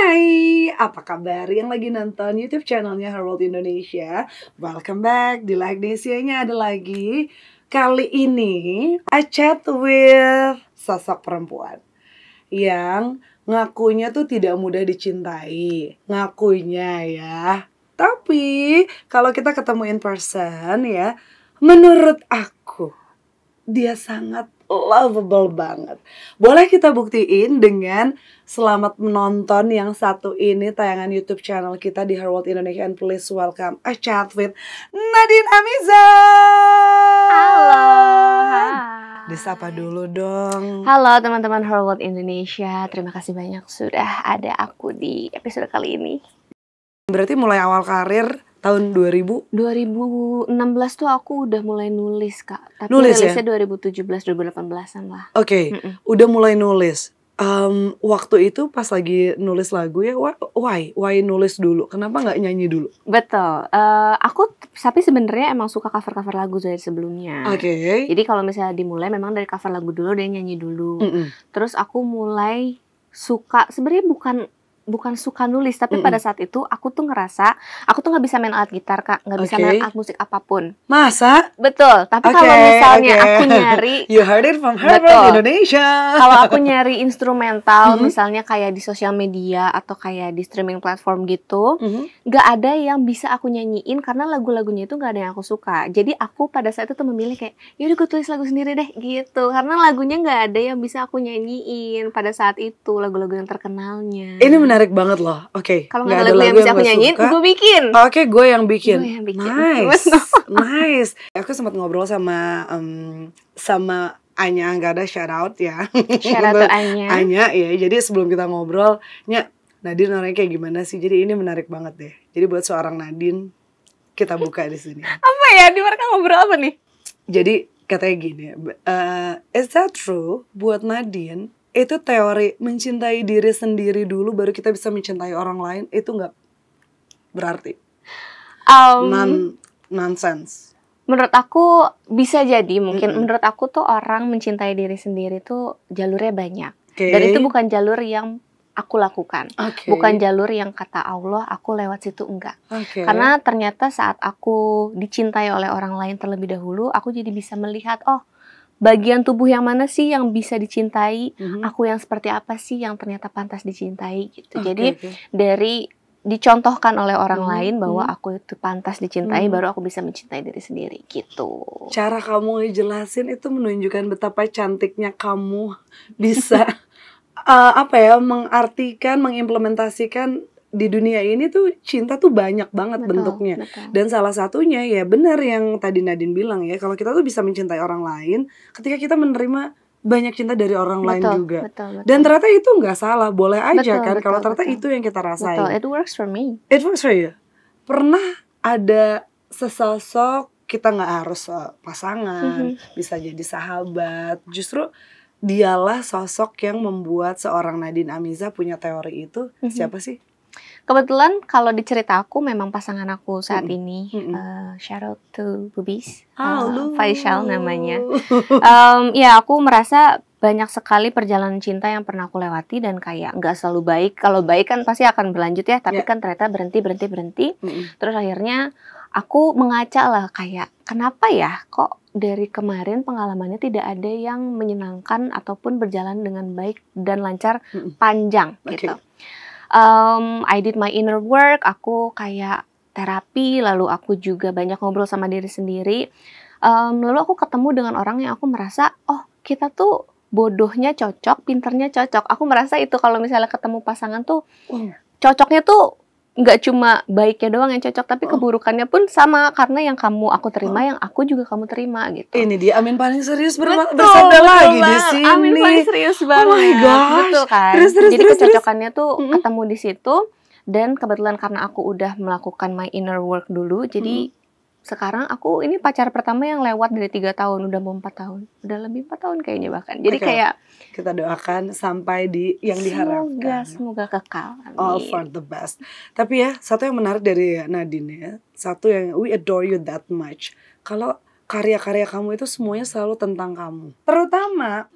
Hai, apa kabar yang lagi nonton YouTube channelnya Her World Indonesia? Welcome back, di Like Desia-nya ada lagi. Kali ini, I chat with sosok perempuan yang ngakunya tuh tidak mudah dicintai. Ngakunya ya. Tapi, kalau kita ketemu in person ya, menurut aku, dia sangat lovable banget. Boleh kita buktiin dengan selamat menonton yang satu ini, tayangan YouTube channel kita di Her World Indonesia. And please welcome a chat with Nadine Amiza. Halo, hai. Disapa dulu dong. Halo teman-teman Her World Indonesia, terima kasih banyak sudah ada aku di episode kali ini. Berarti mulai awal karir tahun 2000? 2016 tuh aku udah mulai nulis, Kak. Tapi Nulis rilisnya 2017-2018an lah. Oke, udah mulai nulis. Waktu itu pas lagi nulis lagu ya, why nulis dulu? Kenapa nggak nyanyi dulu? Betul. Tapi sebenarnya emang suka cover-cover lagu dari sebelumnya. Oke. Jadi kalau misalnya dimulai memang dari cover lagu dulu, dan nyanyi dulu. Terus aku mulai suka, sebenarnya bukan suka nulis, tapi pada saat itu aku tuh ngerasa aku tuh nggak bisa main alat gitar, Kak, nggak bisa main alat musik apapun. Masa? Betul. Tapi kalau misalnya aku nyari, you heard it from Her World Indonesia. Kalau aku nyari instrumental, misalnya kayak di sosial media atau kayak di streaming platform gitu, nggak ada yang bisa aku nyanyiin karena lagu-lagunya itu nggak ada yang aku suka. Jadi aku pada saat itu tuh memilih kayak, yaudah gue tulis lagu sendiri deh gitu, karena lagunya nggak ada yang bisa aku nyanyiin pada saat itu, lagu-lagu yang terkenalnya. Ini menarik banget loh. Oke. Kalau nggak ada lagu yang bisa aku nyanyiin, gue bikin. Oke, gue yang bikin. Nice. Nice. Aku sempat ngobrol sama Anya Anggada, shout out ya. Shout out to Anya. Anya ya. Jadi sebelum kita ngobrol, Nadine orangnya kayak gimana sih? Jadi ini menarik banget deh. Jadi buat seorang Nadine, kita buka di sini. Apa ya? Di mereka ngobrol apa nih? Jadi katanya gini, is that true? Buat Nadine, itu teori mencintai diri sendiri dulu baru kita bisa mencintai orang lain, itu nggak berarti nonsense. Menurut aku bisa jadi, mungkin menurut aku tuh orang mencintai diri sendiri tuh jalurnya banyak. Dan itu bukan jalur yang aku lakukan, bukan jalur yang kata Allah aku lewat situ, enggak. Karena ternyata saat aku dicintai oleh orang lain terlebih dahulu, aku jadi bisa melihat, oh, bagian tubuh yang mana sih yang bisa dicintai, aku yang seperti apa sih yang ternyata pantas dicintai gitu. Jadi dari dicontohkan oleh orang lain bahwa aku itu pantas dicintai, baru aku bisa mencintai diri sendiri gitu. Cara kamu ngejelasin itu menunjukkan betapa cantiknya kamu bisa mengartikan, mengimplementasikan di dunia ini tuh cinta tuh banyak banget bentuknya. Dan salah satunya ya benar yang tadi Nadine bilang ya, kalau kita tuh bisa mencintai orang lain ketika kita menerima banyak cinta dari orang lain juga. Dan ternyata itu nggak salah, boleh aja kalau ternyata itu yang kita rasain. It works for me. It works for you. Pernah ada sesosok, kita nggak harus pasangan, bisa jadi sahabat, justru dialah sosok yang membuat seorang Nadine Amiza punya teori itu. Siapa sih? Kebetulan kalau di cerita aku memang pasangan aku saat ini, shout out to Bubis, Faisal namanya. Ya aku merasa banyak sekali perjalanan cinta yang pernah aku lewati dan kayak nggak selalu baik. Kalau baik kan pasti akan berlanjut ya, tapi kan ternyata berhenti. Terus akhirnya aku mengaca lah kayak kenapa ya kok dari kemarin pengalamannya tidak ada yang menyenangkan ataupun berjalan dengan baik dan lancar panjang gitu. I did my inner work, aku kayak terapi, lalu aku juga banyak ngobrol sama diri sendiri. Lalu aku ketemu dengan orang yang aku merasa, oh kita tuh bodohnya cocok, pinternya cocok. Aku merasa itu kalau misalnya ketemu pasangan tuh cocoknya tuh nggak cuma baiknya doang yang cocok, tapi keburukannya pun sama, karena yang aku terima, yang aku juga kamu terima gitu. Ini dia Amin paling serius bersabda lagi di sini. Amin paling serius banget. Oh my gosh. Betul kan? Jadi kecocokannya tuh ketemu di situ, dan kebetulan karena aku udah melakukan my inner work dulu, jadi sekarang aku ini pacar pertama yang lewat dari 3 tahun, udah mau 4 tahun. Udah lebih 4 tahun kayaknya bahkan. Jadi kayak kita doakan sampai di yang diharapkan. Semoga kekal. Amin. All for the best. Tapi ya, satu yang menarik dari Nadine ya, satu yang we adore you that much. Kalau karya-karya kamu itu semuanya selalu tentang kamu. Terutama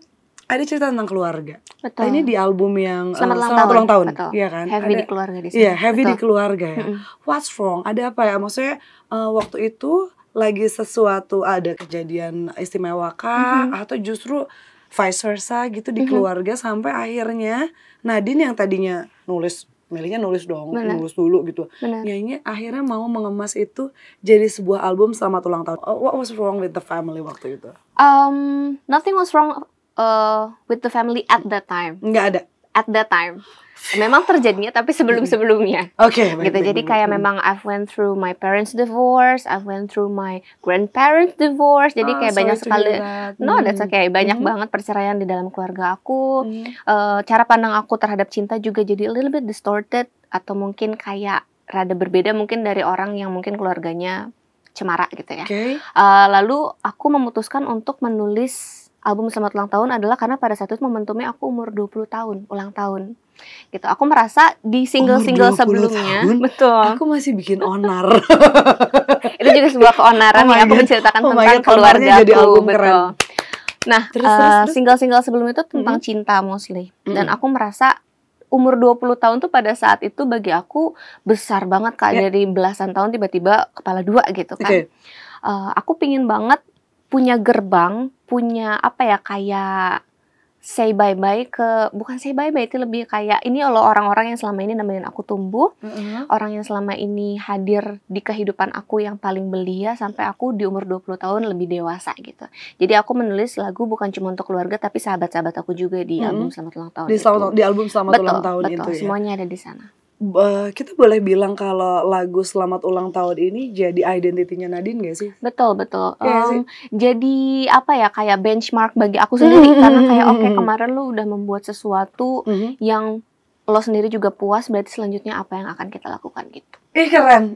ada cerita tentang keluarga. Betul. Ini di album yang Selamat Ulang Tahun. Betul. Iya kan? Heavy ada, di keluarga di sana. Iya, heavy betul. di keluarga ya. What's wrong? Ada apa ya? Maksudnya waktu itu lagi sesuatu, ada kejadian istimewa kah? Atau justru vice versa gitu di keluarga sampai akhirnya Nadine yang tadinya Mellynya nulis dulu gitu. Nyanyi akhirnya mau mengemas itu jadi sebuah album Selamat Ulang Tahun. What was wrong with the family waktu itu? Nothing was wrong with the family at that time. Nggak ada? At that time. Memang terjadinya tapi sebelum-sebelumnya. Oke. Gitu. Jadi kayak memang I've went through my parents' divorce, I've went through my grandparents' divorce. Jadi kayak banyak sekali. No, that's okay. Banyak banget perceraian di dalam keluarga aku. Cara pandang aku terhadap cinta juga jadi a little bit distorted, atau mungkin kayak rada berbeda mungkin dari orang yang mungkin keluarganya cemara gitu ya. Lalu aku memutuskan untuk menulis album Selamat Ulang Tahun adalah karena pada saat itu momentumnya aku umur 20 tahun, ulang tahun. Gitu. Aku merasa di single-single sebelumnya, betul. Aku masih bikin onar. Itu juga sebuah keonaran yang aku menceritakan tentang keluarga aku, betul. Nah, single-single sebelum itu tentang cinta mostly. Dan aku merasa umur 20 tahun tuh pada saat itu bagi aku besar banget Kak, dari belasan tahun tiba-tiba kepala dua gitu kan. Aku pingin banget punya gerbang, punya apa ya, kayak say bye-bye ke, bukan say bye-bye, itu lebih kayak ini loh orang-orang yang selama ini nemenin aku tumbuh, orang yang selama ini hadir di kehidupan aku yang paling belia sampai aku di umur 20 tahun lebih dewasa gitu. Jadi aku menulis lagu bukan cuma untuk keluarga tapi sahabat-sahabat aku juga di album Selamat Ulang Tahun. Di album Selamat Ulang Tahun itu ya. Semuanya ada di sana. Kita boleh bilang kalau lagu Selamat Ulang Tahun ini jadi identitinya Nadine gak sih? Betul. Jadi apa ya, kayak benchmark bagi aku sendiri. Karena kayak oke, kemarin lu udah membuat sesuatu yang lo sendiri juga puas, berarti selanjutnya apa yang akan kita lakukan gitu. Keren.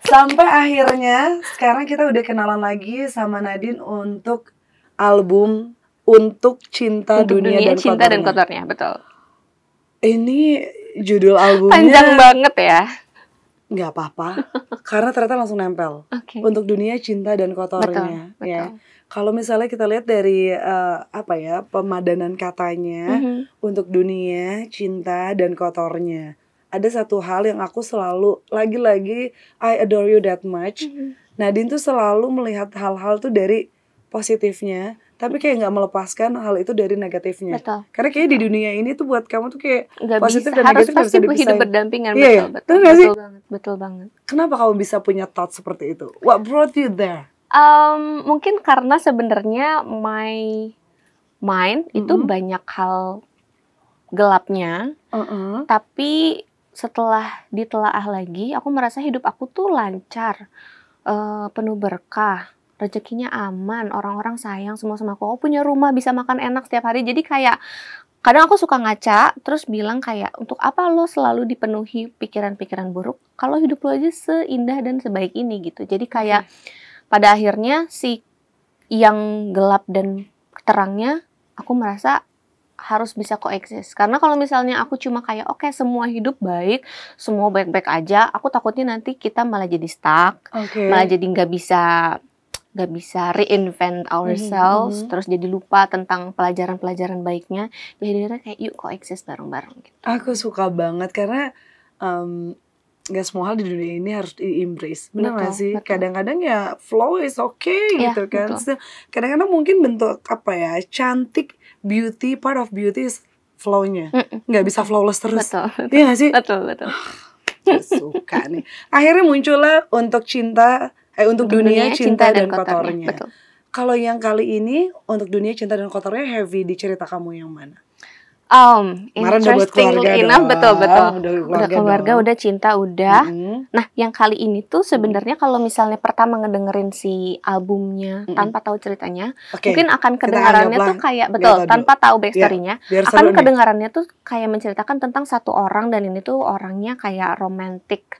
Sampai akhirnya sekarang kita udah kenalan lagi sama Nadine untuk album Untuk Cinta Dunia dan Kotornya, betul. Ini judul albumnya panjang banget ya. Nggak apa-apa, karena ternyata langsung nempel. Untuk Dunia, Cinta dan Kotornya. Betul. Ya. Kalau misalnya kita lihat dari pemadanan katanya, Untuk Dunia, Cinta dan Kotornya, ada satu hal yang aku selalu lagi-lagi I adore you that much. Nadine tuh selalu melihat hal-hal tuh dari positifnya, tapi kayak nggak melepaskan hal itu dari negatifnya. Betul. Karena kayak di dunia ini tuh buat kamu tuh kayak gak positif bisa, dan negatif harus pasti hidup berdampingan. Betul banget. Kenapa kamu bisa punya thought seperti itu? What brought you there? Mungkin karena sebenarnya my mind itu banyak hal gelapnya, tapi setelah ditelaah lagi, aku merasa hidup aku tuh lancar, penuh berkah. Rezekinya aman, orang-orang sayang semua sama aku. Aku punya rumah, bisa makan enak setiap hari. Jadi kayak kadang aku suka ngaca, terus bilang kayak, untuk apa lo selalu dipenuhi pikiran-pikiran buruk kalau hidup lo aja seindah dan sebaik ini gitu. Jadi kayak pada akhirnya si yang gelap dan terangnya aku merasa harus bisa koeksis. Karena kalau misalnya aku cuma kayak oke, semua hidup baik, semua baik-baik aja, aku takutnya nanti kita malah jadi stuck, malah jadi nggak bisa reinvent ourselves, terus jadi lupa tentang pelajaran-pelajaran baiknya. Jadi kayak yuk koeksis bareng-bareng gitu. Aku suka banget karena gak semua hal di dunia ini harus di-embrace. Benar gak sih? Kadang-kadang ya flow is okay gitu kan. Kadang-kadang mungkin bentuk apa ya, cantik, beauty, part of beauty is flow-nya. Gak bisa flawless terus. Iya gak sih? Betul. Suka nih. Akhirnya muncullah Untuk Dunia, Cinta dan Kotornya. Kalau yang kali ini Untuk Dunia, Cinta dan Kotornya heavy di cerita kamu yang mana? Interestingly enough, betul. Udah keluarga, udah cinta, udah. Nah, yang kali ini tuh sebenarnya kalau misalnya pertama ngedengerin si albumnya tanpa tahu ceritanya, mungkin akan kedengarannya tuh kayak tanpa tahu backstory-nya, akan kedengarannya tuh kayak menceritakan tentang satu orang, dan ini tuh orangnya kayak romantic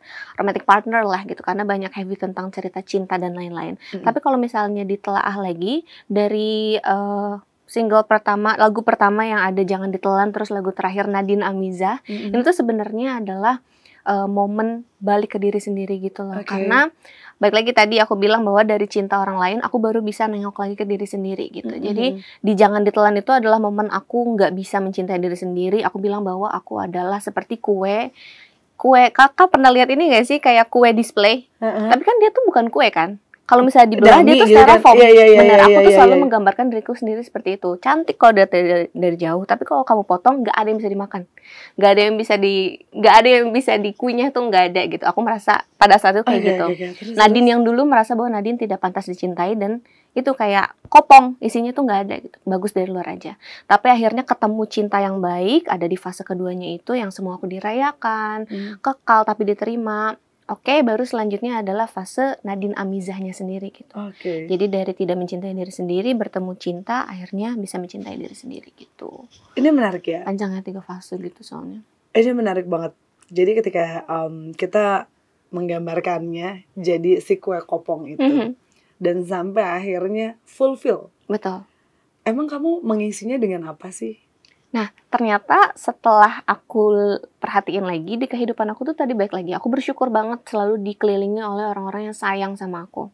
partner lah gitu, karena banyak heavy tentang cerita cinta dan lain-lain. Tapi kalau misalnya ditelaah lagi dari single pertama, lagu pertama yang ada Jangan Ditelan, terus lagu terakhir Nadine Amiza, ini tuh sebenarnya adalah momen balik ke diri sendiri gitu loh. Karena Baik lagi tadi aku bilang bahwa dari cinta orang lain aku baru bisa nengok lagi ke diri sendiri gitu. Jadi di Jangan Ditelan itu adalah momen aku nggak bisa mencintai diri sendiri. Aku bilang bahwa aku adalah seperti kue. Kakak pernah lihat ini nggak sih, kayak kue display? Tapi kan dia tuh bukan kue kan? Kalau misalnya dibelah dia tuh styrofoam. Benar, aku tuh selalu menggambarkan diriku sendiri seperti itu. Cantik kalau dari jauh, tapi kalau kamu potong nggak ada yang bisa dimakan. Nggak ada yang bisa dikunyah tuh, nggak ada gitu. Aku merasa pada saat itu kayak gitu. Nadine yang dulu merasa bahwa Nadine tidak pantas dicintai dan itu kayak kopong, isinya tuh nggak ada gitu. Bagus dari luar aja. Tapi akhirnya ketemu cinta yang baik, ada di fase keduanya itu yang semua aku dirayakan, kekal tapi diterima. Oke, baru selanjutnya adalah fase Nadine Amizahnya sendiri gitu. Jadi dari tidak mencintai diri sendiri, bertemu cinta, akhirnya bisa mencintai diri sendiri gitu. Ini menarik ya. Panjangnya 3 fase gitu soalnya. Ini menarik banget. Jadi ketika kita menggambarkannya jadi si kue kopong itu, dan sampai akhirnya fulfill. Betul. Emang kamu mengisinya dengan apa sih? Nah, ternyata setelah aku perhatiin lagi di kehidupan aku tuh tadi baik lagi. Aku bersyukur banget selalu dikelilingi oleh orang-orang yang sayang sama aku.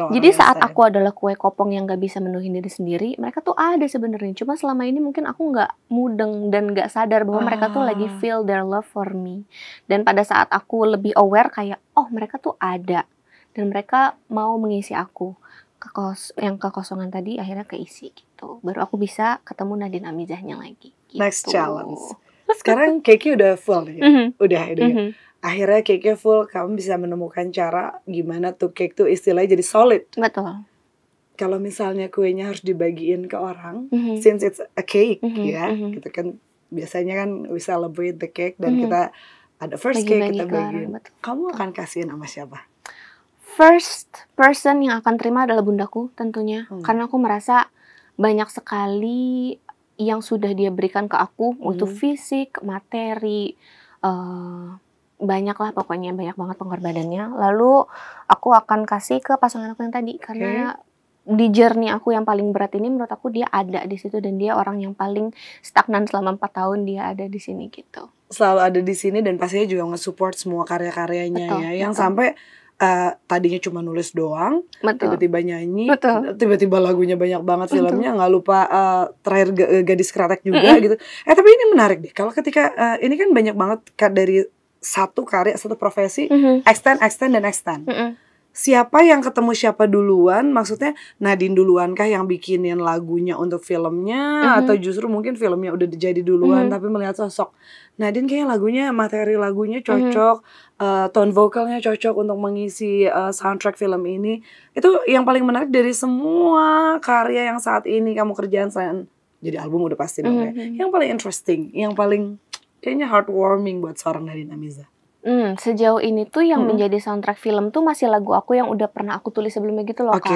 Jadi saat aku adalah kue kopong yang gak bisa menuhin diri sendiri, mereka tuh ada sebenarnya. Cuma selama ini mungkin aku gak mudeng dan gak sadar bahwa mereka tuh lagi feel their love for me. Dan pada saat aku lebih aware kayak, oh mereka tuh ada. Dan mereka mau mengisi aku. Yang kekosongan tadi akhirnya keisi gitu. Baru aku bisa ketemu Nadine Amizahnya lagi gitu. Next challenge. Sekarang cake udah full nih. Udah. Akhirnya cake full, kamu bisa menemukan cara gimana tuh cake tuh istilahnya jadi solid. Betul. Kalau misalnya kuenya harus dibagiin ke orang, since it's a cake ya, gitu kan biasanya kan we celebrate the cake dan kita ada first cake kita bagiin. Kamu akan kasihin sama siapa? First person yang akan terima adalah bundaku tentunya. Karena aku merasa banyak sekali yang sudah dia berikan ke aku untuk fisik, materi, banyak lah pokoknya, banyak banget pengorbanannya. Lalu aku akan kasih ke pasangan aku yang tadi karena di journey aku yang paling berat ini menurut aku dia ada di situ dan dia orang yang paling stagnan selama 4 tahun dia ada di sini gitu. Selalu ada di sini dan pastinya juga nge-support semua karya-karyanya ya. Yang sampai tadinya cuma nulis doang, tiba-tiba nyanyi, tiba-tiba lagunya banyak banget, filmnya nggak lupa terakhir Gadis Kretek juga gitu. Tapi ini menarik deh, kalau ketika ini kan banyak banget dari satu karya, satu profesi, extend dan extend. Siapa yang ketemu siapa duluan? Maksudnya Nadine duluan kah yang bikinin lagunya untuk filmnya, atau justru mungkin filmnya udah jadi duluan tapi melihat sosok Nadine kayaknya lagunya, materi lagunya cocok, tone vokalnya cocok untuk mengisi soundtrack film ini. Itu yang paling menarik dari semua karya yang saat ini kamu kerjaan selain jadi album udah pasti dong ya. Yang paling interesting, yang paling kayaknya heartwarming buat seorang Nadine Amizah. Sejauh ini tuh yang menjadi soundtrack film tuh masih lagu aku yang udah pernah aku tulis sebelumnya gitu loh Kak.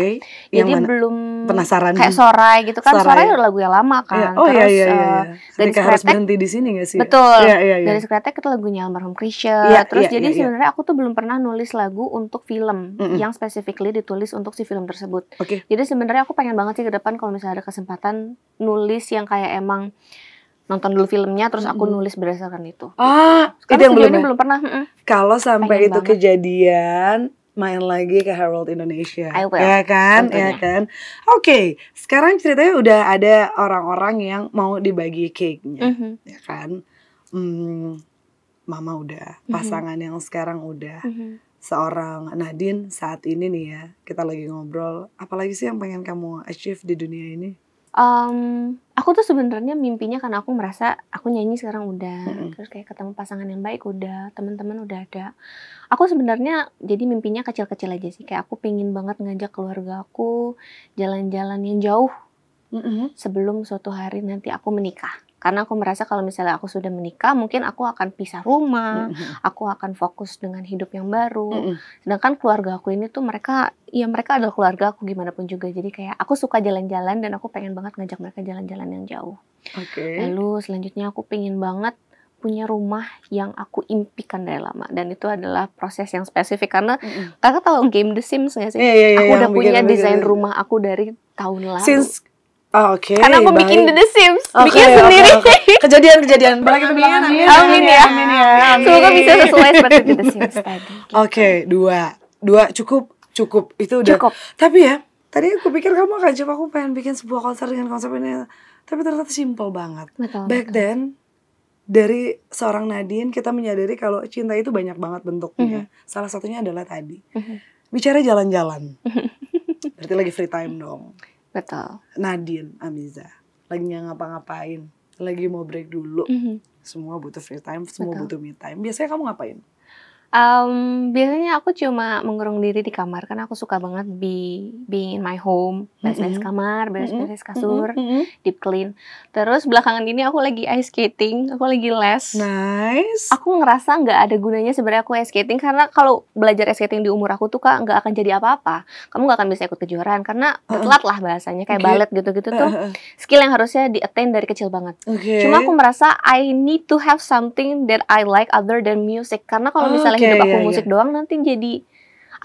Jadi belum penasaran kayak Sorai gitu kan. Sorai udah lagu yang lama kan. Gadis Kretek harus berhenti di sini gak sih? Betul. Gadis Kretek itu lagunya almarhum Chrisye. Terus jadi sebenarnya aku tuh belum pernah nulis lagu untuk film yang specifically ditulis untuk si film tersebut. Jadi sebenarnya aku pengen banget sih ke depan kalau misalnya ada kesempatan nulis yang kayak emang nonton dulu filmnya terus aku nulis berdasarkan itu. Itu yang belum pernah. Kalau sampai itu kejadian, main lagi ke Herald Indonesia. Ya kan? Oke, sekarang ceritanya udah ada orang-orang yang mau dibagi cake-nya. Ya kan? Mama udah, pasangan yang sekarang udah. Seorang Nadine saat ini nih ya, kita lagi ngobrol, apalagi sih yang pengen kamu achieve di dunia ini? Aku tuh sebenarnya mimpinya karena aku merasa aku nyanyi sekarang udah, terus kayak ketemu pasangan yang baik udah, teman-teman udah ada. Aku sebenarnya jadi mimpinya kecil-kecil aja sih, kayak aku pengen banget ngajak keluarga aku jalan-jalan yang jauh sebelum suatu hari nanti aku menikah. Karena aku merasa kalau misalnya aku sudah menikah, mungkin aku akan pisah rumah, aku akan fokus dengan hidup yang baru. Sedangkan keluarga aku ini tuh mereka adalah keluarga aku gimana pun juga. Jadi kayak aku suka jalan-jalan dan aku pengen banget ngajak mereka jalan-jalan yang jauh. Lalu selanjutnya aku pengen banget punya rumah yang aku impikan dari lama. Dan itu adalah proses yang spesifik karena kakak tahu game The Sims nggak sih? Aku udah punya desain rumah aku dari tahun lalu. Karena aku bikin The Sims, bikin sendiri. Kejadian. Balik ke belakang. Amin ya. Semoga bisa sesuai seperti The Sims tadi. Dua cukup cukup, itu udah. Cukup. Tapi ya, tadi aku pikir kamu akan coba aku pengen bikin sebuah konser dengan konsep ini, tapi ternyata simple banget. Back then, dari seorang Nadine kita menyadari kalau cinta itu banyak banget bentuknya. Salah satunya adalah tadi bicara jalan-jalan. Berarti lagi free time dong. Betul. Nadine Amiza lagi ngapa-ngapain, lagi mau break dulu. Semua butuh free time, semua butuh me time. Biasanya kamu ngapain? Biasanya aku cuma mengurung diri di kamar karena aku suka banget being in my home, beres-beres kamar, beres-beres kasur, deep clean. Terus belakangan ini aku lagi ice skating, aku lagi les. Nice. Aku ngerasa nggak ada gunanya sebenarnya aku ice skating karena kalau belajar ice skating di umur aku tuh Kak nggak akan jadi apa-apa. Kamu nggak akan bisa ikut kejuaraan karena telat lah bahasanya kayak ballet gitu-gitu tuh skill yang harusnya di-attain dari kecil banget. Cuma aku merasa I need to have something that I like other than music karena kalau misalnya hidup aku musik doang nanti jadi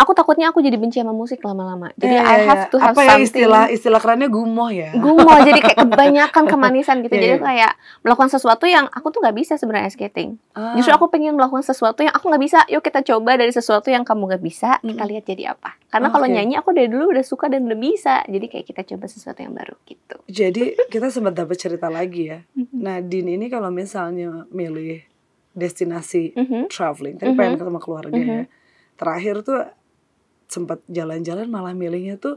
aku takutnya aku jadi benci sama musik lama-lama. Jadi I have to have something. Istilah kerennya gumoh ya. Gumoh jadi kayak kebanyakan kemanisan gitu. Jadi kayak melakukan sesuatu yang aku tuh nggak bisa sebenarnya skating. Justru aku pengen melakukan sesuatu yang aku nggak bisa. Yuk kita coba dari sesuatu yang kamu nggak bisa. Kita lihat jadi apa. Karena kalau nyanyi aku dari dulu udah suka dan udah bisa. Jadi kayak kita coba sesuatu yang baru gitu. Jadi kita sempat dapat cerita lagi ya. Nadine ini kalau misalnya milih destinasi traveling, tadi pengen ketemu keluarga ya. Terakhir tuh sempat jalan-jalan malah milihnya tuh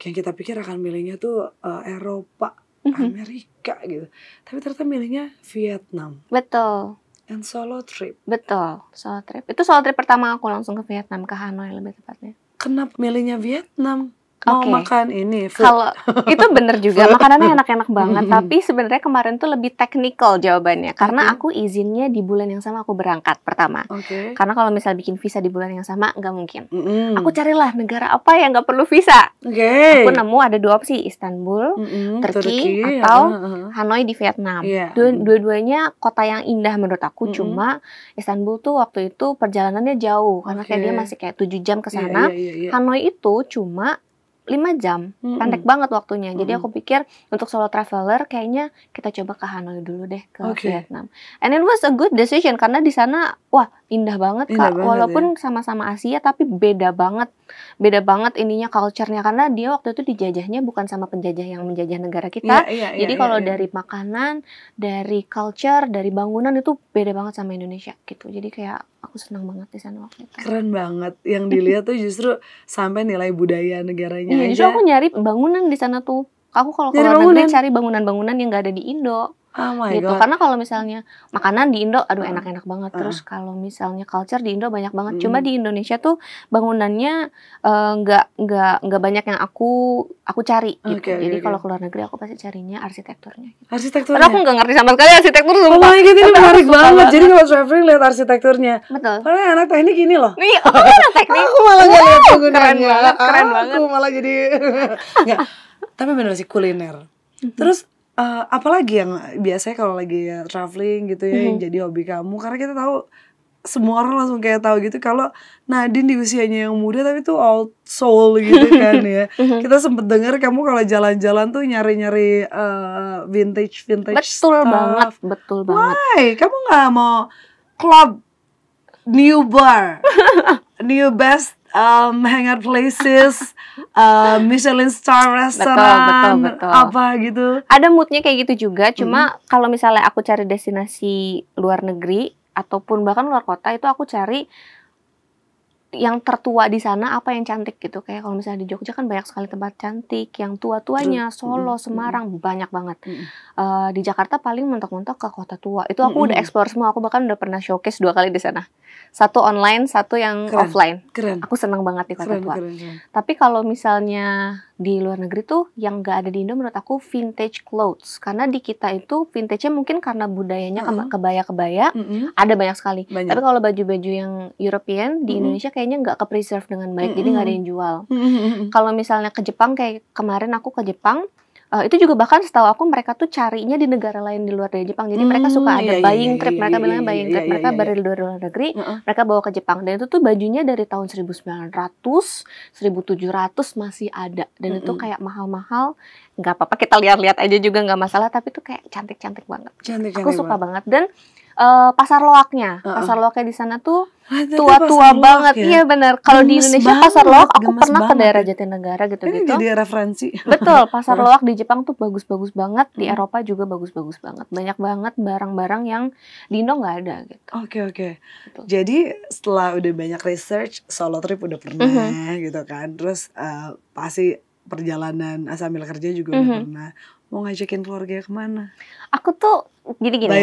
yang kita pikir akan milihnya tuh Eropa, Amerika gitu. Tapi ternyata milihnya Vietnam. Betul. And solo trip. Betul, solo trip. Itu solo trip pertama aku langsung ke Vietnam, ke Hanoi lebih tepatnya. Kenapa milihnya Vietnam? Mau makan ini kalau itu bener juga makanannya enak-enak banget tapi sebenarnya kemarin tuh lebih technical jawabannya karena aku izinnya di bulan yang sama aku berangkat pertama karena kalau misal bikin visa di bulan yang sama nggak mungkin. Aku carilah negara apa yang nggak perlu visa. Aku nemu ada dua opsi, Istanbul, Turki atau Hanoi di Vietnam. Dua-duanya kota yang indah menurut aku. Cuma Istanbul tuh waktu itu perjalanannya jauh karena kayak dia masih kayak 7 jam ke sana. Hanoi itu cuma 5 jam, pendek banget waktunya. Jadi aku pikir untuk solo traveler kayaknya kita coba ke Hanoi dulu deh, ke Vietnam. And it was a good decision karena di sana wah indah banget Kak. Walaupun sama-sama Asia tapi beda banget ininya culture-nya karena dia waktu itu dijajahnya bukan sama penjajah yang menjajah negara kita. Jadi kalau dari makanan, dari culture, dari bangunan itu beda banget sama Indonesia gitu. Jadi kayak aku senang banget di sana waktu itu. Keren banget. Yang dilihat tuh justru sampai nilai budaya negaranya. Iya, justru aku nyari bangunan di sana tuh. Aku kalau ke luar negeri cari bangunan-bangunan yang gak ada di Indo. Gitu. Karena kalau misalnya makanan di Indo, aduh enak-enak banget. Terus kalau misalnya culture di Indo banyak banget. Cuma di Indonesia tuh bangunannya nggak banyak yang aku cari. Gitu. Jadi kalau ke luar negeri aku pasti carinya arsitekturnya. Gitu. Arsitekturnya. Padahal aku nggak ngerti sama sekali arsitektur. Oh my god, ini menarik banget. Jadi kalau traveling lihat arsitekturnya. Betul. Karena anak teknik ini loh. Iya, anak teknik. Aku malah nggak lihat bangunannya. Keren banget. Aku malah jadi nggak. Tapi bener sih kuliner. Terus apalagi yang biasanya kalau lagi traveling gitu ya yang jadi hobi kamu, karena kita tahu semua orang langsung kayak tahu gitu kalau Nadine di usianya yang muda tapi tuh old soul gitu kan ya. Kita sempet dengar kamu kalau jalan-jalan tuh nyari-nyari vintage betul stuff. betul banget. Why? Kamu nggak mau club, new bar, new best hangout places, Michelin star restaurant, betul. Apa gitu. Ada moodnya kayak gitu juga, cuma kalau misalnya aku cari destinasi luar negeri ataupun bahkan luar kota itu aku cari yang tertua di sana apa yang cantik gitu. Kayak kalau misalnya di Jogja kan banyak sekali tempat cantik yang tua-tuanya, Solo, Semarang banyak banget. Di Jakarta paling mentok-mentok ke kota tua. Itu aku udah explore semua. Aku bahkan udah pernah showcase 2 kali di sana. Satu online, satu yang offline. Aku senang banget di kota tua. Tapi kalau misalnya di luar negeri tuh yang nggak ada di Indo menurut aku vintage clothes. Karena di kita itu vintage-nya mungkin karena budayanya kebaya-kebaya ada banyak sekali. Tapi kalau baju-baju yang European di Indonesia kayaknya nggak ke-preserve dengan baik, jadi nggak ada yang jual. Kalau misalnya ke Jepang, kayak kemarin aku ke Jepang, itu juga bahkan setahu aku mereka tuh carinya di negara lain di luar dari Jepang. Jadi mereka suka ada buying trip, mereka bilangnya buying trip. Mereka dari luar negeri, mereka bawa ke Jepang. Dan itu tuh bajunya dari tahun 1900, 1700 masih ada. Dan itu kayak mahal-mahal. Nggak apa-apa, kita lihat-lihat aja juga nggak masalah. Tapi itu kayak cantik-cantik banget. Aku suka banget. Dan Pasar Loaknya. Pasar Loaknya di sana tuh Ternyata tua-tua Pasar Loak banget. ya? Iya benar. Kalau di Gemes Indonesia banget, Pasar Loak, aku gemes pernah ke banget daerah ya. Jatinegara Ini gitu-gitu. jadi referensi. Betul, Pasar Loak di Jepang tuh bagus-bagus banget. Di Eropa juga bagus-bagus banget. Banyak banget barang-barang yang di Indo nggak ada gitu. Oke. Gitu. Jadi setelah udah banyak research, solo trip udah pernah gitu kan. Terus pasti perjalanan sambil kerja juga udah pernah. Mau ngajakin keluarga kemana? Aku tuh gini-gini.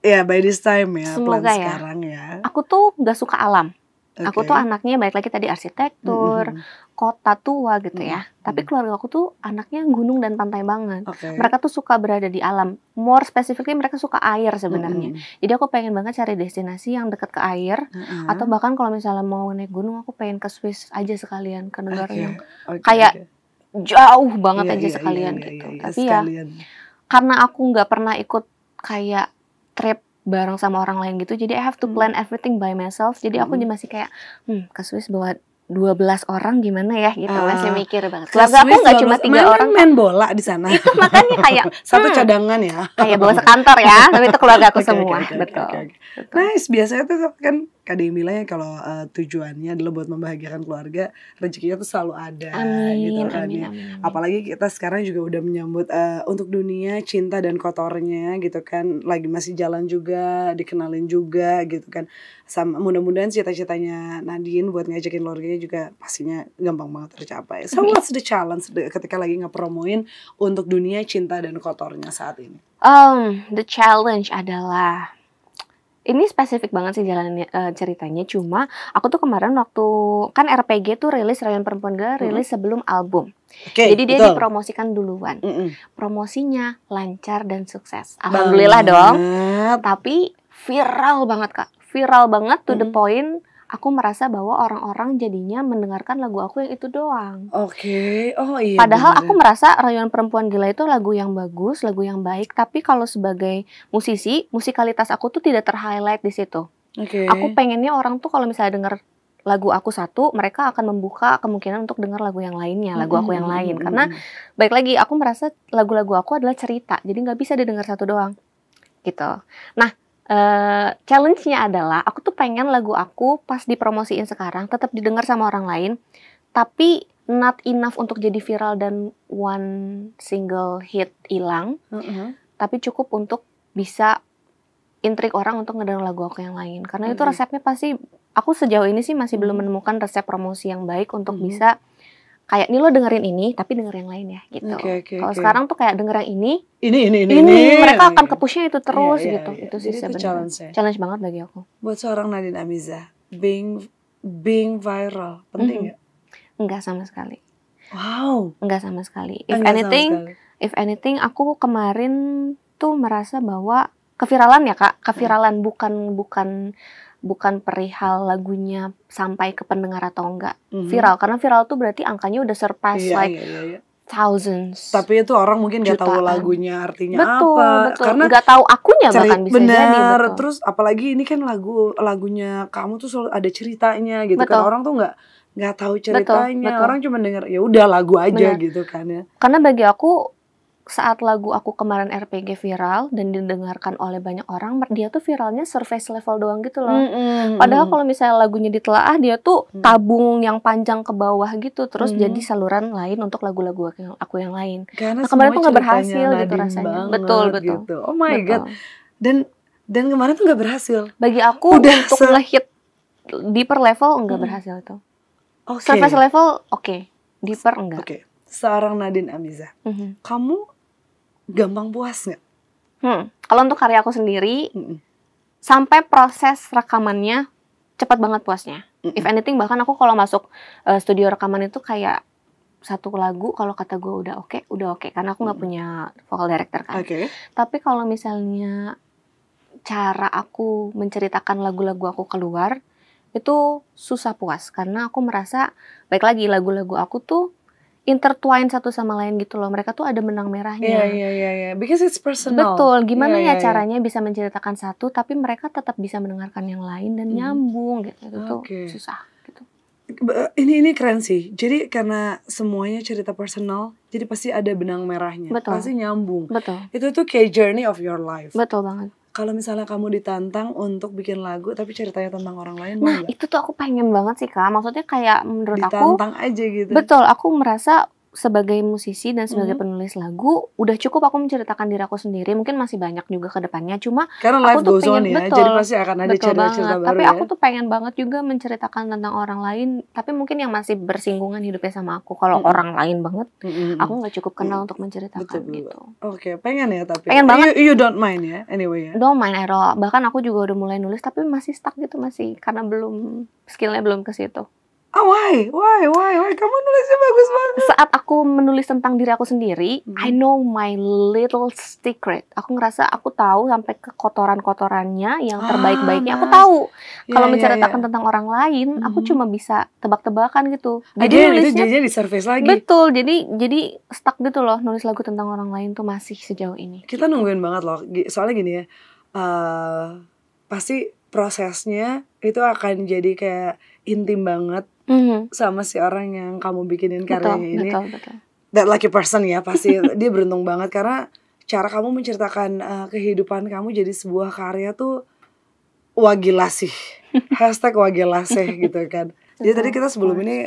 By this time ya, Semoga plan ya. sekarang ya. Aku tuh nggak suka alam. Okay. Aku tuh anaknya balik lagi tadi arsitektur, kota tua gitu ya. Tapi keluarga aku tuh anaknya gunung dan pantai banget. Okay. Mereka tuh suka berada di alam. More specifically mereka suka air sebenarnya. Jadi aku pengen banget cari destinasi yang dekat ke air. Atau bahkan kalau misalnya mau naik gunung, aku pengen ke Swiss aja sekalian, ke negara yang kayak jauh banget aja sekalian gitu. Tapi sekalian. Ya karena aku nggak pernah ikut kayak trip bareng sama orang lain gitu, jadi I have to plan everything by myself. Jadi aku masih kayak ke Swiss bawa 12 orang gimana ya gitu, masih mikir banget. Keluarga aku nggak cuma 3 orang. Main bola di sana. Itu makanya kayak satu cadangan ya. Kayak bawa sekantor ya, tapi itu keluarga aku semua. Betul. Nice, biasanya tuh kan kadang bilangnya kalau tujuannya adalah buat membahagiakan keluarga, rezekinya tuh selalu ada. Gitu kan ya. Apalagi kita sekarang juga udah menyambut untuk dunia cinta dan kotornya gitu kan, lagi masih jalan juga, dikenalin juga gitu kan. Sama mudah-mudahan cita-citanya Nadine buat ngajakin keluarganya juga pastinya gampang banget tercapai. So what's the challenge ketika lagi ngepromoin untuk dunia cinta dan kotornya saat ini? The challenge adalah, ini spesifik banget sih jalan ceritanya. Cuma aku tuh kemarin waktu kan RPG tuh rilis, Rayuan Perempuan Gila rilis sebelum album. Jadi dia dipromosikan duluan. Promosinya lancar dan sukses. Alhamdulillah dong. Tapi viral banget Kak. Viral banget to the point aku merasa bahwa orang-orang jadinya mendengarkan lagu aku yang itu doang. Oke. Oh iya. Padahal aku merasa Rayuan Perempuan Gila itu lagu yang bagus, lagu yang baik. Tapi kalau sebagai musisi, musikalitas aku tuh tidak ter-highlight di situ. Aku pengennya orang tuh kalau misalnya denger lagu aku satu, mereka akan membuka kemungkinan untuk denger lagu yang lainnya, lagu aku yang lain. Karena baik lagi, aku merasa lagu-lagu aku adalah cerita, jadi nggak bisa didengar satu doang, gitu. Nah, challenge-nya adalah aku tuh pengen lagu aku pas dipromosiin sekarang tetap didengar sama orang lain, tapi not enough untuk jadi viral dan one single hit hilang, tapi cukup untuk bisa intrik orang untuk ngedenger lagu aku yang lain. Karena itu resepnya pasti, aku sejauh ini sih masih belum menemukan resep promosi yang baik untuk bisa kayak, nih lo dengerin ini, tapi denger yang lain ya, gitu. Kalau sekarang tuh kayak denger yang ini, mereka akan ke-push-nya itu terus, gitu. Itu sih sebenarnya challenge banget bagi aku. Buat seorang Nadine Amiza, being viral, penting nggak? Enggak sama sekali. Wow. Enggak sama sekali. If anything, aku kemarin tuh merasa bahwa keviralan ya Kak, keviralan bukan perihal lagunya sampai ke pendengar atau enggak. Viral, karena viral tuh berarti angkanya udah surpass thousands. Tapi itu orang mungkin nggak tahu lagunya artinya apa. Betul. Karena nggak tahu akunya bahkan bisa jadi. Betul. Terus apalagi ini kan lagunya kamu tuh selalu ada ceritanya gitu kan. Orang tuh nggak tahu ceritanya. Orang cuma denger ya udah lagu aja gitu kan ya. Karena bagi aku, saat lagu aku kemarin RPG viral dan didengarkan oleh banyak orang, dia tuh viralnya surface level doang gitu loh. Padahal kalau misalnya lagunya ditelaah, dia tuh tabung yang panjang ke bawah gitu, terus jadi saluran lain untuk lagu-lagu aku yang lain. Karena kemarin tuh nggak berhasil gitu rasanya. Betul. Gitu. Oh my god. Dan kemarin tuh nggak berhasil. Bagi aku untuk ngehit deeper level nggak berhasil itu. Surface level deeper enggak. Seorang Nadine Amiza, kamu gampang puas nggak? Kalau untuk karya aku sendiri, sampai proses rekamannya cepat banget puasnya. If anything, bahkan aku kalau masuk studio rekaman itu kayak satu lagu, kalau kata gue udah oke, karena aku nggak punya vocal director kan. Tapi kalau misalnya cara aku menceritakan lagu-lagu aku keluar, itu susah puas. Karena aku merasa, baik lagi lagu-lagu aku tuh intertwine satu sama lain gitu loh. Mereka tuh ada benang merahnya. Iya. Because it's personal. Betul. Gimana caranya bisa menceritakan satu, tapi mereka tetap bisa mendengarkan yang lain dan nyambung gitu. Itu tuh susah gitu. Ini keren sih. Jadi karena semuanya cerita personal, jadi pasti ada benang merahnya. Betul. Pasti nyambung. Betul. Itu tuh kayak journey of your life. Betul banget. kalau misalnya kamu ditantang untuk bikin lagu tapi ceritanya tentang orang lain, mau Nah, nggak? itu tuh aku pengen banget sih, Kak. Maksudnya kayak menurut aku, Ditantang aja gitu. betul, aku merasa sebagai musisi dan sebagai penulis lagu, udah cukup aku menceritakan diri aku sendiri. Mungkin masih banyak juga ke depannya. Cuma Karena aku life tuh goes on pengen, ya, jadi betul, pasti akan ada betul cerita-cerita banget. baru Tapi ya. aku tuh pengen banget juga menceritakan tentang orang lain, tapi mungkin yang masih bersinggungan hidupnya sama aku. Kalau orang lain banget, aku nggak cukup kenal untuk menceritakan gitu. Oke, pengen ya tapi. Pengen banget. You don't mind ya, anyway ya. Don't mind at all. Bahkan aku juga udah mulai nulis, tapi masih stuck gitu, masih karena belum skillnya belum ke situ. Oh, why? Kamu nulisnya bagus banget. Saat aku menulis tentang diri aku sendiri, I know my little secret. Aku ngerasa aku tahu sampai ke kotoran-kotorannya, yang terbaik-baiknya aku tahu. Kalau menceritakan tentang orang lain, aku cuma bisa tebak-tebakan gitu. Jadi nulisnya itu di surface lagi. Betul, jadi stuck gitu loh, nulis lagu tentang orang lain tuh masih sejauh ini. Kita nungguin banget loh, soalnya gini ya, pasti prosesnya itu akan jadi kayak intim banget sama si orang yang kamu bikinin karyanya ini. Betul. That lucky person ya, pasti dia beruntung banget karena cara kamu menceritakan kehidupan kamu jadi sebuah karya tuh wah gila sih. #wagilasih gitu kan. Jadi tadi kita sebelum ini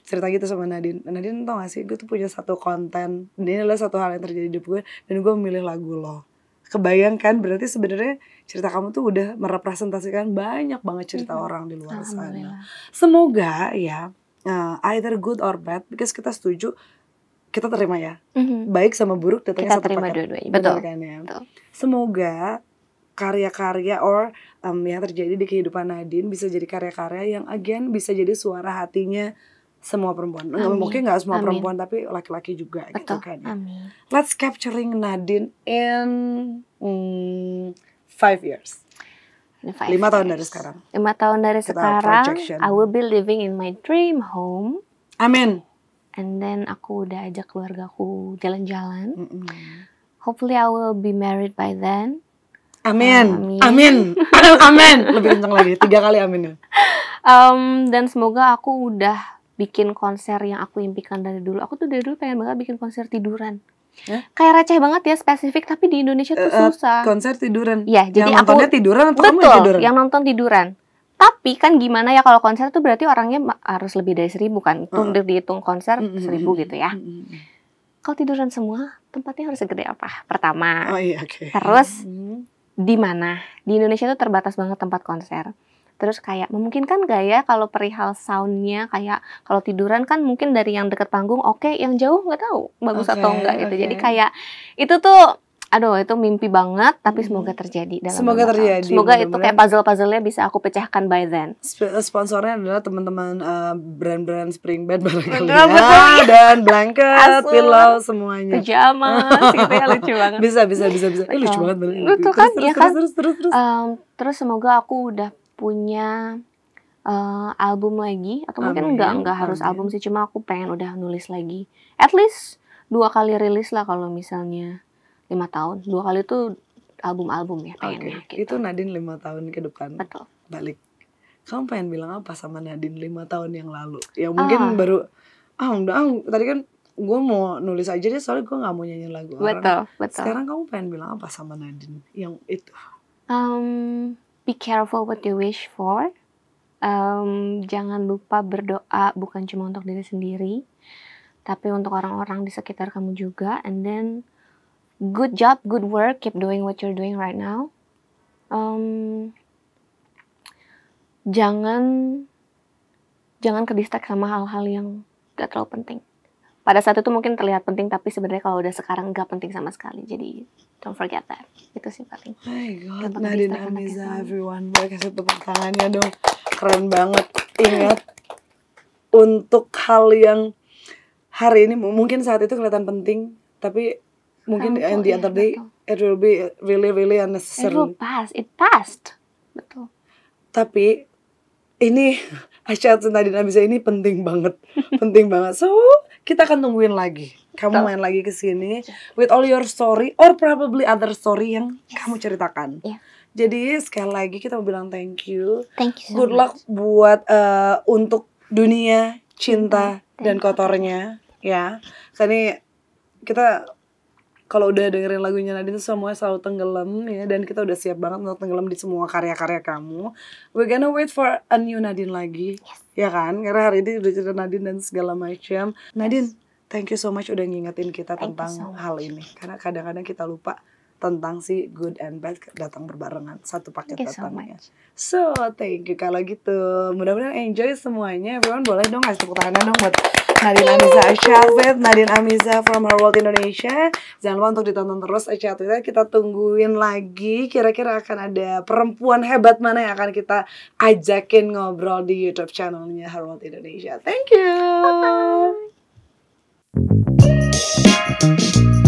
cerita gitu sama Nadine. Nadine tau gak sih, gue tuh punya satu konten. Ini adalah satu hal yang terjadi di hidup gue dan gue memilih lagu lo. Kebayangkan berarti sebenarnya cerita kamu tuh udah merepresentasikan banyak banget cerita orang di luar sana. Semoga ya either good or bad, because kita setuju, kita terima ya. Baik sama buruk datangnya satu paket. Kita terima dua-duanya. Betul kan ya. Betul. Semoga karya-karya yang terjadi di kehidupan Nadine bisa jadi karya-karya yang again bisa jadi suara hatinya semua perempuan. Mungkin gak semua perempuan, tapi laki-laki juga. Betul. Gitu kan ya. Let's capturing Nadine in 5 years. 5 tahun dari sekarang. 5 tahun dari sekarang, I will be living in my dream home. Amin. And then aku udah ajak keluargaku jalan-jalan. Hopefully I will be married by then. Amin. Lebih kencang lagi, 3 kali amin ya. Dan semoga aku udah bikin konser yang aku impikan dari dulu. Aku tuh dari dulu pengen banget bikin konser tiduran. Kayak receh banget ya, spesifik, tapi di Indonesia tuh susah. Konser tiduran? Ya, jadi yang nontonnya tiduran atau kamu yang tiduran? Yang nonton tiduran. Tapi kan gimana ya, kalau konser tuh berarti orangnya harus lebih dari 1.000 kan. Itu dihitung konser 1.000 gitu ya. Kalau tiduran semua, tempatnya harus segede apa? Pertama. Terus di mana? Di Indonesia tuh terbatas banget tempat konser. Terus kayak memungkinkan gak ya kalau perihal soundnya, kayak kalau tiduran kan mungkin dari yang deket panggung oke, yang jauh nggak tahu bagus atau enggak gitu. Jadi kayak itu tuh, aduh itu mimpi banget, tapi semoga terjadi dalam semoga terjadi. Semoga itu kayak puzzle-puzzlenya bisa aku pecahkan by then. Sponsornya adalah teman-teman brand-brand spring bed barangkali ya, dan blanket, pillow semuanya. Pajama, gitu ya, lucu banget. Bisa. Lucu banget bener. Betul kan, ya kan. Terus. Terus semoga aku udah punya album lagi, atau mungkin enggak harus album sih, cuma aku pengen udah nulis lagi. At least 2 kali rilis lah kalau misalnya 5 tahun. 2 kali tuh album-album ya pengennya. Gitu. Itu Nadine 5 tahun ke depan. Betul. Balik. Kamu pengen bilang apa sama Nadine 5 tahun yang lalu? Ya mungkin baru tadi kan gue mau nulis aja deh, soalnya gue gak mau nyanyiin lagu orang. Betul. Sekarang kamu pengen bilang apa sama Nadine yang itu? Be careful what you wish for. Jangan lupa berdoa bukan cuma untuk diri sendiri, tapi untuk orang-orang di sekitar kamu juga. And then good job, good work, keep doing what you're doing right now. Jangan ke-distract sama hal-hal yang gak terlalu penting. Pada saat itu mungkin terlihat penting, tapi sebenarnya kalau udah sekarang gak penting sama sekali. Jadi don't forget that. Itu sih paling. Oh my God, Nadine Amiza, everyone. Boleh kasih tepuk tangannya dong. Keren banget. Ingat, untuk hal yang hari ini mungkin saat itu kelihatan penting, tapi mungkin in the other day it will be really unnecessary. It passed. Betul. Tapi ini Asyad Nadine Amiza ini penting banget. So kita akan tungguin lagi kamu main lagi ke sini with all your story or probably other story yang kamu ceritakan. Jadi sekali lagi kita mau bilang thank you so good luck much. Buat untuk dunia cinta dan kotornya ya. Karena kita kalau udah dengerin lagunya Nadine semuanya selalu tenggelam ya, dan kita udah siap banget untuk tenggelam di semua karya-karya kamu. We're gonna wait for a new Nadine lagi. Ya kan? Karena hari ini udah cerita Nadine dan segala macam. Nadine, thank you so much udah ngingetin kita tentang hal ini. Karena kadang-kadang kita lupa tentang si good and bad datang berbarengan, satu paket datangnya. So, thank you kalau gitu. Mudah-mudahan enjoy semuanya. Everyone boleh dong kasih tepuk tangan dong buat Nadine Amiza Asyatwit, Nadine Amiza from Her World Indonesia. Jangan lupa untuk ditonton terus Asyatwitnya. Kita tungguin lagi kira-kira akan ada perempuan hebat mana yang akan kita ajakin ngobrol di YouTube channelnya Her World Indonesia. Thank you. Bye-bye.